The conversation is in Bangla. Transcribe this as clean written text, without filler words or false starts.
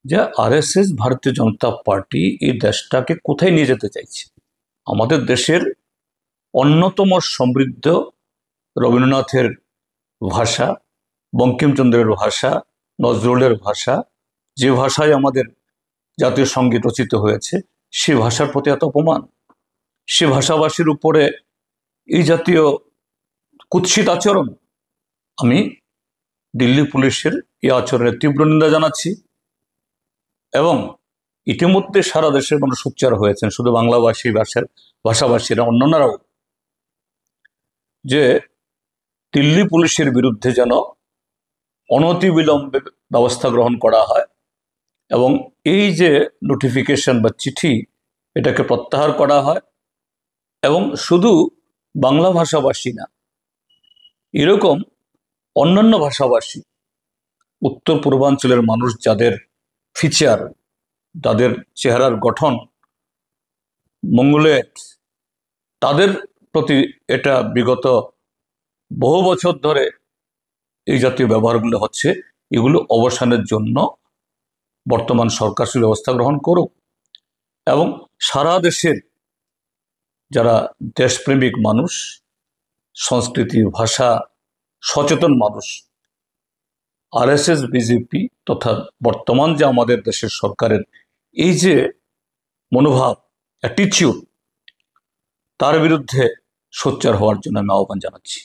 যে আরএসএস ভারতীয় জনতা পার্টি এই দেশটাকে কোথায় নিয়ে যেতে চাইছে। আমাদের দেশের অন্যতম সমৃদ্ধ রবীন্দ্রনাথের ভাষা, বঙ্কিমচন্দ্রের ভাষা, নজরুলের ভাষা, যে ভাষায় আমাদের জাতীয় সঙ্গীত রচিত হয়েছে, সে ভাষার প্রতি এত অপমান, সে ভাষাভাষীর উপরে এই জাতীয় কুৎসিত আচরণ। আমি দিল্লি পুলিশের এই আচরণের তীব্র নিন্দা জানাচ্ছি এবং ইতিমধ্যে সারা দেশের মানুষ সোচ্চার হয়েছেন, শুধু বাংলাভাষী ভাষাভাষীরা, অন্যান্যরাও, যে দিল্লি পুলিশের বিরুদ্ধে যেন অনতিবিলম্বে ব্যবস্থা গ্রহণ করা হয় এবং এই যে নোটিফিকেশন বা চিঠি, এটাকে প্রত্যাহার করা হয় এবং শুধু বাংলা ভাষাভাষী না, এরকম অন্যান্য ভাষাভাষী উত্তর পূর্বাঞ্চলের মানুষ যাদের ফিচার, তাদের চেহারার গঠন মঙ্গলেট, তাদের প্রতি এটা বিগত বহু বছর ধরে এই জাতীয় ব্যবহারগুলো হচ্ছে, এগুলো অবসানের জন্য বর্তমান সরকার ব্যবস্থা গ্রহণ করুক এবং সারা দেশের যারা দেশপ্রেমিক মানুষ, সংস্কৃতি ভাষা সচেতন মানুষ, আরএসএস বিজেপি তথা বর্তমান যে আমাদের দেশের সরকারের এই যে মনোভাব, অ্যাটিটিউড, তার বিরুদ্ধে সোচ্চার হওয়ার জন্য আমি আহ্বান জানাচ্ছি।